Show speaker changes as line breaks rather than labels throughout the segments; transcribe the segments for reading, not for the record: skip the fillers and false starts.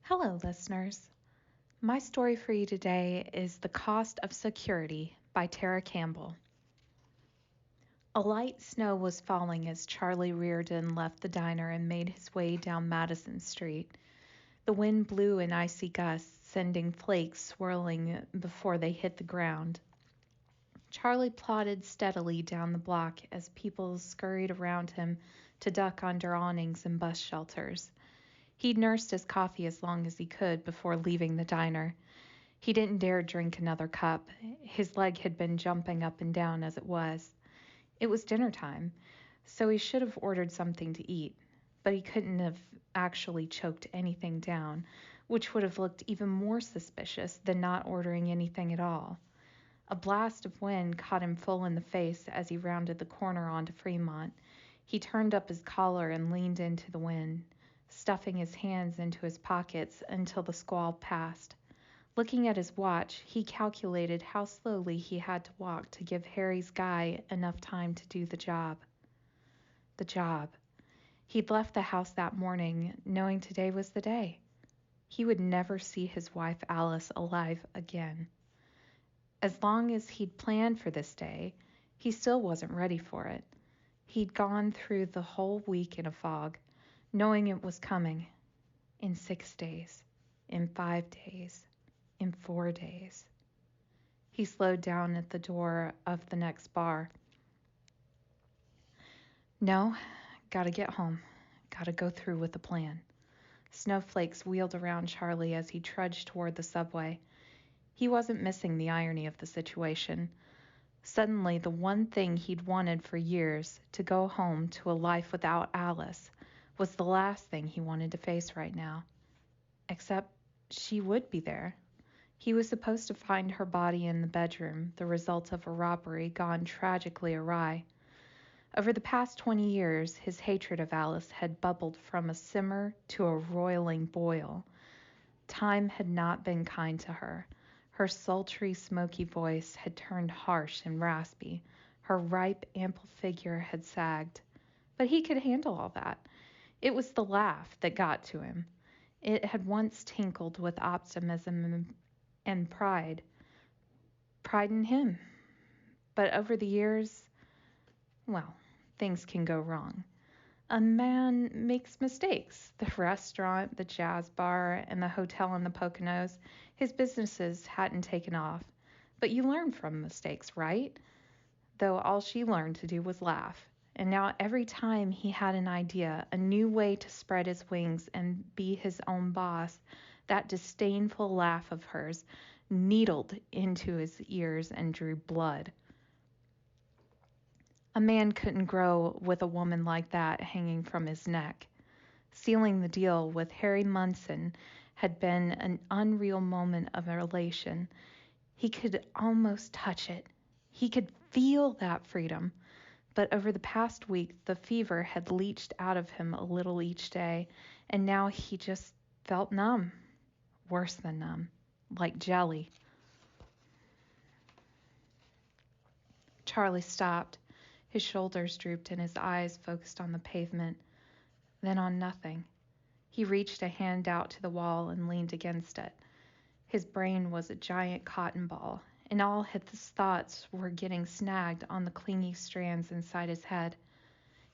Hello, listeners. My story for you today is The Cost of Security by Tara Campbell. A light snow was falling as Charlie Reardon left the diner and made his way down Madison Street. The wind blew in icy gusts, sending flakes swirling before they hit the ground. Charlie plodded steadily down the block as people scurried around him to duck under awnings and bus shelters. He'd nursed his coffee as long as he could before leaving the diner. He didn't dare drink another cup. His leg had been jumping up and down as it was. It was dinner time, so he should have ordered something to eat, but he couldn't have actually choked anything down, which would have looked even more suspicious than not ordering anything at all. A blast of wind caught him full in the face as he rounded the corner onto Fremont. He turned up his collar and leaned into the wind, stuffing his hands into his pockets until the squall passed. Looking at his watch, he calculated how slowly he had to walk to give Harry's guy enough time to do the job. The job. He'd left the house that morning, knowing today was the day. He would never see his wife Alice alive again. As long as he'd planned for this day, he still wasn't ready for it. He'd gone through the whole week in a fog, knowing it was coming. In 6 days, in 5 days, in 4 days. He slowed down at the door of the next bar. No, gotta get home. Gotta go through with the plan. Snowflakes wheeled around Charlie as he trudged toward the subway. He wasn't missing the irony of the situation. Suddenly, the one thing he'd wanted for years, to go home to a life without Alice, was the last thing he wanted to face right now. Except she would be there. He was supposed to find her body in the bedroom, the result of a robbery gone tragically awry. Over the past 20 years, his hatred of Alice had bubbled from a simmer to a roiling boil. Time had not been kind to her. Her sultry, smoky voice had turned harsh and raspy. Her ripe, ample figure had sagged. But he could handle all that. It was the laugh that got to him. It had once tinkled with optimism and pride. Pride in him. But over the years, well, things can go wrong. A man makes mistakes. The restaurant, the jazz bar, and the hotel in the Poconos, his businesses hadn't taken off. But you learn from mistakes, right? Though all she learned to do was laugh. And now every time he had an idea, a new way to spread his wings and be his own boss, that disdainful laugh of hers needled into his ears and drew blood. A man couldn't grow with a woman like that hanging from his neck. Sealing the deal with Harry Munson had been an unreal moment of elation. He could almost touch it. He could feel that freedom. But over the past week, the fever had leached out of him a little each day, and now he just felt numb. Worse than numb. Like jelly. Charlie stopped. His shoulders drooped and his eyes focused on the pavement, then on nothing. He reached a hand out to the wall and leaned against it. His brain was a giant cotton ball, and all his thoughts were getting snagged on the clingy strands inside his head.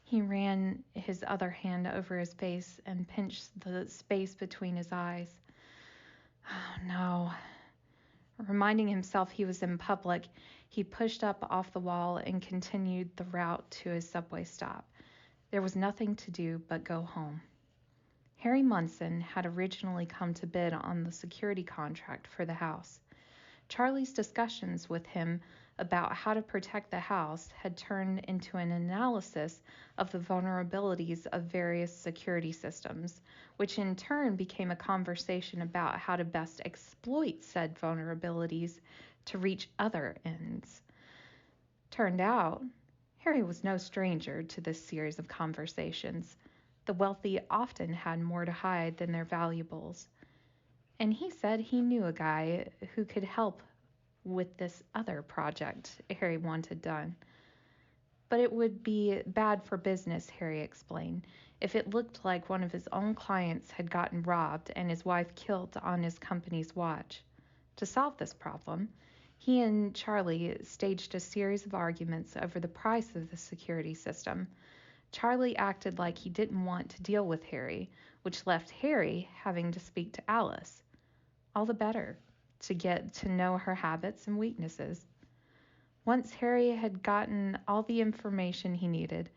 He ran his other hand over his face and pinched the space between his eyes. Oh, no. Reminding himself he was in public, he pushed up off the wall and continued the route to his subway stop. There was nothing to do but go home. Harry Munson had originally come to bid on the security contract for the house. Charlie's discussions with him about how to protect the house had turned into an analysis of the vulnerabilities of various security systems, which in turn became a conversation about how to best exploit said vulnerabilities to reach other ends. Turned out, Harry was no stranger to this series of conversations. The wealthy often had more to hide than their valuables. And he said he knew a guy who could help with this other project Harry wanted done. But it would be bad for business, Harry explained. if it looked like one of his own clients had gotten robbed and his wife killed on his company's watch. To solve this problem, he and Charlie staged a series of arguments over the price of the security system. Charlie acted like he didn't want to deal with Harry, which left Harry having to speak to Alice. All the better, to get to know her habits and weaknesses. Once Harry had gotten all the information he needed,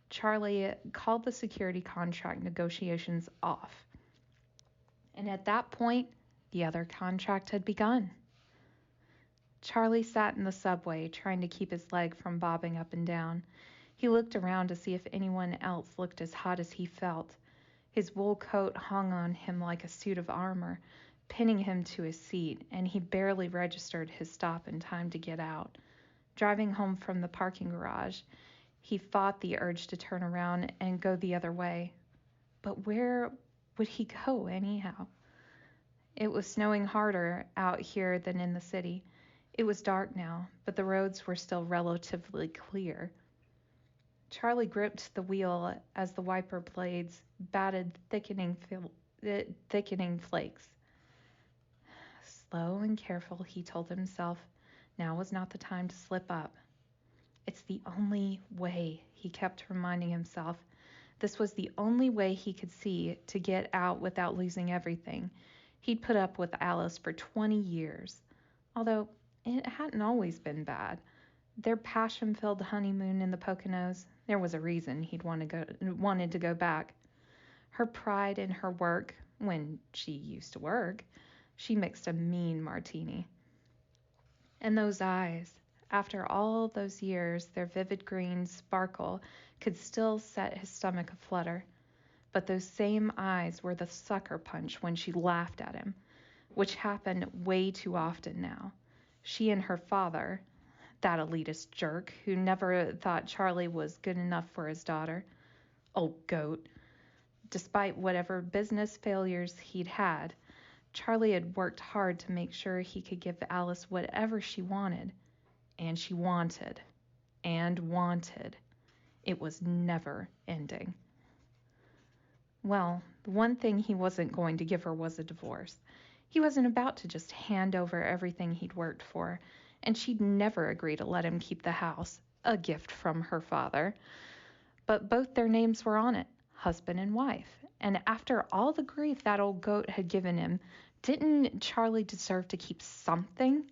Charlie called the security contract negotiations off. And at that point, the other contract had begun. Charlie sat in the subway, trying to keep his leg from bobbing up and down. He looked around to see if anyone else looked as hot as he felt. His wool coat hung on him like a suit of armor, pinning him to his seat, and he barely registered his stop in time to get out. Driving home from the parking garage, he fought the urge to turn around and go the other way. But where would he go anyhow? It was snowing harder out here than in the city. It was dark now, but the roads were still relatively clear. Charlie gripped the wheel as the wiper blades batted thickening flakes. Slow and careful, he told himself. Now was not the time to slip up. It's the only way, he kept reminding himself. This was the only way he could see to get out without losing everything. He'd put up with Alice for 20 years, although it hadn't always been bad. Their passion-filled honeymoon in the Poconos, there was a reason he'd wanted to go back. Her pride in her work, when she used to work, she mixed a mean martini. And those eyes, after all those years, their vivid green sparkle could still set his stomach aflutter. But those same eyes were the sucker punch when she laughed at him, which happened way too often now. She and her father, that elitist jerk who never thought Charlie was good enough for his daughter, old goat. Despite whatever business failures he'd had, Charlie had worked hard to make sure he could give Alice whatever she wanted. And she wanted. And wanted. It was never ending. Well, the one thing he wasn't going to give her was a divorce. He wasn't about to just hand over everything he'd worked for, and she'd never agree to let him keep the house, a gift from her father. But both their names were on it, husband and wife. And after all the grief that old goat had given him, didn't Charlie deserve to keep something?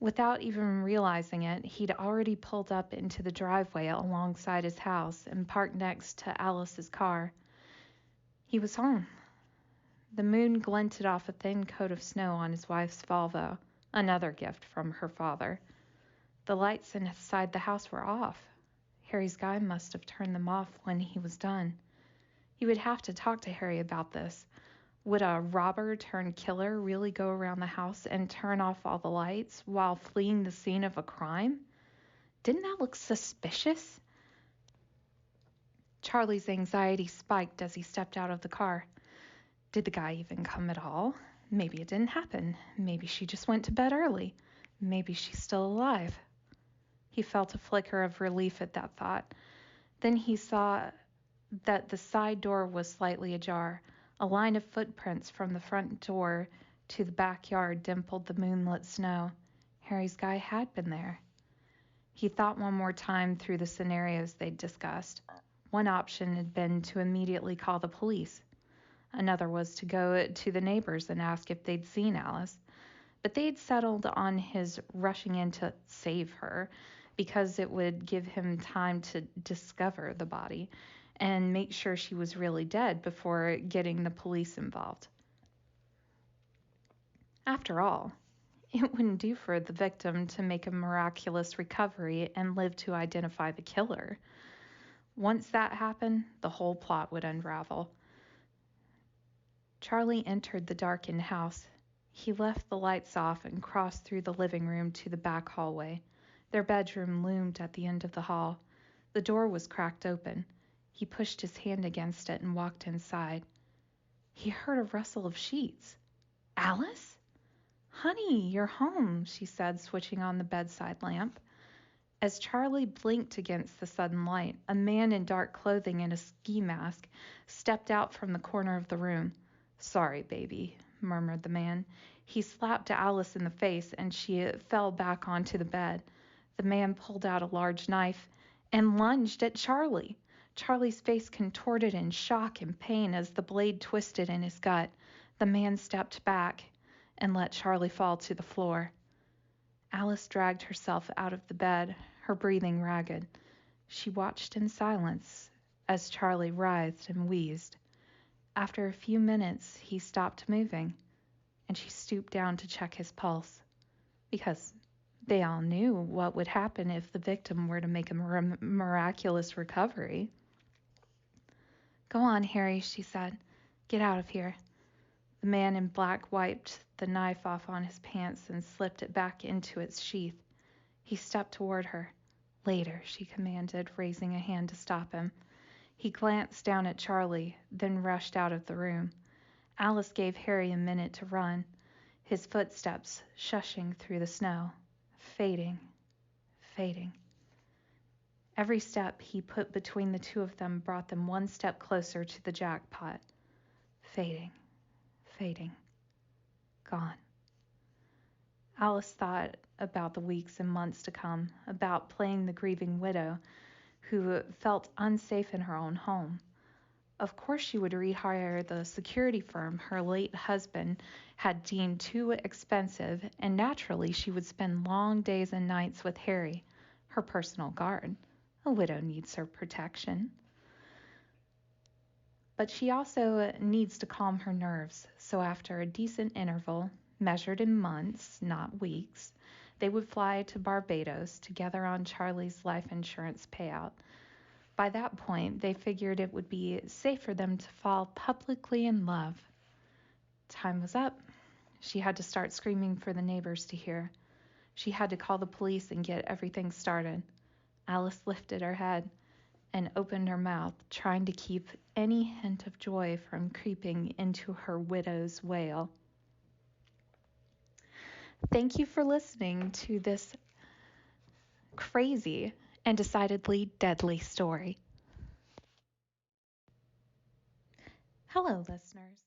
Without even realizing it, he'd already pulled up into the driveway alongside his house and parked next to Alice's car. He was home. The moon glinted off a thin coat of snow on his wife's Volvo, another gift from her father. The lights inside the house were off. Harry's guy must have turned them off when he was done. He would have to talk to Harry about this. Would a robber-turned-killer really go around the house and turn off all the lights while fleeing the scene of a crime? Didn't that look suspicious? Charlie's anxiety spiked as he stepped out of the car. Did the guy even come at all? Maybe it didn't happen. Maybe she just went to bed early. Maybe she's still alive. He felt a flicker of relief at that thought. Then he saw that the side door was slightly ajar. A line of footprints from the front door to the backyard dimpled the moonlit snow. Harry's guy had been there. He thought one more time through the scenarios they'd discussed. One option had been to immediately call the police. Another was to go to the neighbors and ask if they'd seen Alice. But they'd settled on his rushing in to save her because it would give him time to discover the body and make sure she was really dead before getting the police involved. After all, it wouldn't do for the victim to make a miraculous recovery and live to identify the killer. Once that happened, the whole plot would unravel. Charlie entered the darkened house. He left the lights off and crossed through the living room to the back hallway. Their bedroom loomed at the end of the hall. The door was cracked open. He pushed his hand against it and walked inside. He heard a rustle of sheets. "Alice? Honey, you're home," she said, switching on the bedside lamp. As Charlie blinked against the sudden light, a man in dark clothing and a ski mask stepped out from the corner of the room. "Sorry, baby," murmured the man. He slapped Alice in the face, and she fell back onto the bed. The man pulled out a large knife and lunged at Charlie. Charlie's face contorted in shock and pain as the blade twisted in his gut. The man stepped back and let Charlie fall to the floor. Alice dragged herself out of the bed, her breathing ragged. She watched in silence as Charlie writhed and wheezed. After a few minutes, he stopped moving, and she stooped down to check his pulse, because they all knew what would happen if the victim were to make a miraculous recovery. "Go on, Harry," she said. "Get out of here." The man in black wiped the knife off on his pants and slipped it back into its sheath. He stepped toward her. "Later," she commanded, raising a hand to stop him. He glanced down at Charlie, then rushed out of the room. Alice gave Harry a minute to run, his footsteps shushing through the snow, fading, fading. Every step he put between the two of them brought them one step closer to the jackpot. Fading, fading, gone. Alice thought about the weeks and months to come, about playing the grieving widow who felt unsafe in her own home. Of course she would rehire the security firm her late husband had deemed too expensive, and naturally she would spend long days and nights with Harry, her personal guard. A widow needs her protection. But she also needs to calm her nerves, so after a decent interval, measured in months, not weeks, they would fly to Barbados together on Charlie's life insurance payout. By that point, they figured it would be safe for them to fall publicly in love. Time was up. She had to start screaming for the neighbors to hear. She had to call the police and get everything started. Alice lifted her head and opened her mouth, trying to keep any hint of joy from creeping into her widow's wail. Thank you for listening to this crazy and decidedly deadly story. Hello, listeners.